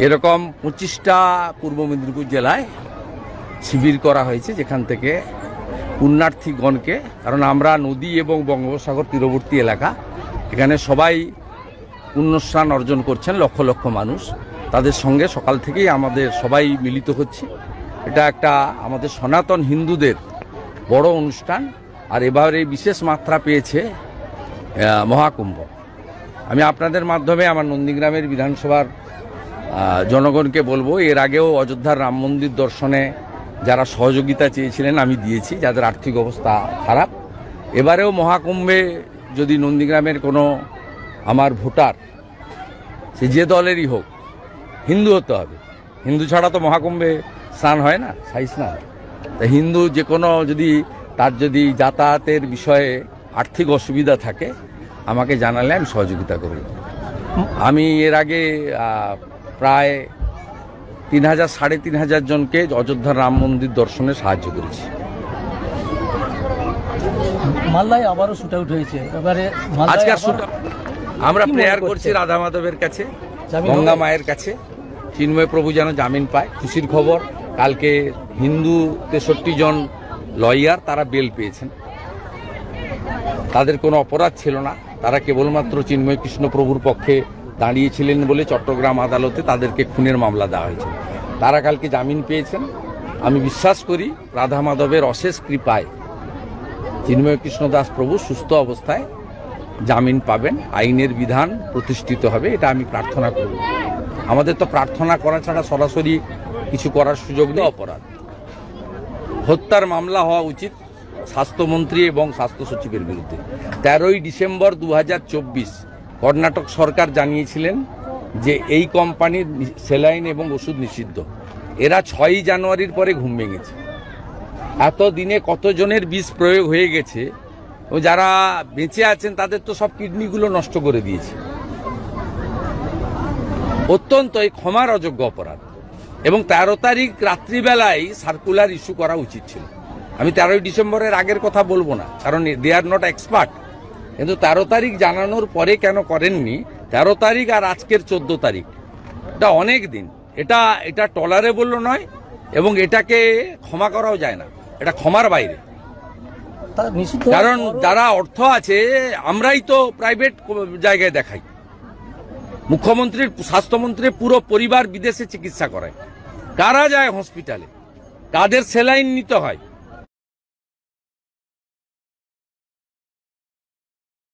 এরকম 25টা পূর্ব মেদিনীপুর জেলায় শিবির করা হয়েছে, যেখান থেকে পুণ্যার্থীগণকে, কারণ আমরা নদী এবং বঙ্গোপসাগর তীরবর্তী এলাকা, এখানে সবাই পুণ্যস্নান অর্জন করছেন, লক্ষ লক্ষ মানুষ। তাদের সঙ্গে সকাল থেকেই আমাদের সবাই মিলিত হচ্ছে। এটা একটা আমাদের সনাতন হিন্দুদের বড় অনুষ্ঠান, আর এবারে বিশেষ মাত্রা পেয়েছে মহাকুম্ভ। আমি আপনাদের মাধ্যমে আমার নন্দীগ্রামের বিধানসভার জনগণকে বলবো, এর আগেও অযোধ্যার রাম মন্দির দর্শনে যারা সহযোগিতা চেয়েছিলেন আমি দিয়েছি, যাদের আর্থিক অবস্থা খারাপ। এবারেও মহাকুম্ভে যদি নন্দীগ্রামের কোনো আমার ভোটার, সে যে দলেরই হোক, হিন্দু হতে হবে। হিন্দু ছাড়া তো মহাকুম্ভে স্নান হয় না, সাই স্নান। তা হিন্দু যে কোনো, যদি তার যদি যাতায়াতের বিষয়ে আর্থিক অসুবিধা থাকে আমাকে জানালে আমি সহযোগিতা করব। আমি এর আগে প্রায় 3000 3500 জনকে অযোধ্যার রাম মন্দির দর্শনে সাহায্য করেছি। মালদায় আবারও শুট আউট হয়েছে, এবারে আজকে আমরা প্রেয়ার করছি রাধা মাধবের কাছে, গঙ্গা মায়ের কাছে, চিন্ময় প্রভু যেন জামিন পায়। খুশির খবর, কালকে হিন্দু 63 জন লয়ার তারা বেল পেয়েছেন। তাদের কোনো অপরাধ ছিল না, তারা কেবলমাত্র চিন্ময় কৃষ্ণ প্রভুর পক্ষে দাঁড়িয়েছিলেন বলে চট্টগ্রাম আদালতে তাদেরকে খুনের মামলা দেওয়া হয়েছে। তারা কালকে জামিন পেয়েছেন। আমি বিশ্বাস করি রাধা মাধবের অশেষ কৃপায় চিন্ময় কৃষ্ণ দাস প্রভু সুস্থ অবস্থায় জামিন পাবেন, আইনের বিধান প্রতিষ্ঠিত হবে, এটা আমি প্রার্থনা করব। আমাদের তো প্রার্থনা করা ছাড়া সরাসরি কিছু করার সুযোগ নেই। অপরাধ হত্যার মামলা হওয়া উচিত স্বাস্থ্যমন্ত্রী এবং স্বাস্থ্য সচিবের বিরুদ্ধে। 13ই ডিসেম্বর 2024 কর্ণাটক সরকার জানিয়েছিলেন যে এই কোম্পানির স্যালাইন এবং ওষুধ নিষিদ্ধ। এরা 6ই জানুয়ারির পরে ঘুম ভেঙেছে। এতদিনে কতজনের বিষ প্রয়োগ হয়ে গেছে, ও যারা বেঁচে আছেন তাদের তো সব কিডনিগুলো নষ্ট করে দিয়েছে। অত্যন্ত এই ক্ষমার অযোগ্য অপরাধ। এবং 13 তারিখ রাত্রিবেলায় সার্কুলার ইস্যু করা উচিত ছিল। আমি 13ই ডিসেম্বরের আগের কথা বলবো না, কারণ দে আর নট এক্সপার্ট। কিন্তু 13 তারিখ জানানোর পরে কেন করেননি? 13 তারিখ আর আজকের 14 তারিখ, এটা অনেক দিন। এটা টলারেবল নয়, এবং এটাকে ক্ষমা করাও যায় না, এটা ক্ষমার বাইরে। কারণ যারা অর্থ আছে, আমরাই তো প্রাইভেট জায়গায় দেখাই। মুখ্যমন্ত্রীর, স্বাস্থ্যমন্ত্রীর পুরো পরিবার বিদেশে চিকিৎসা করায়। কারা যায় হসপিটালে, কাদের স্যালাইন নিতে হয়,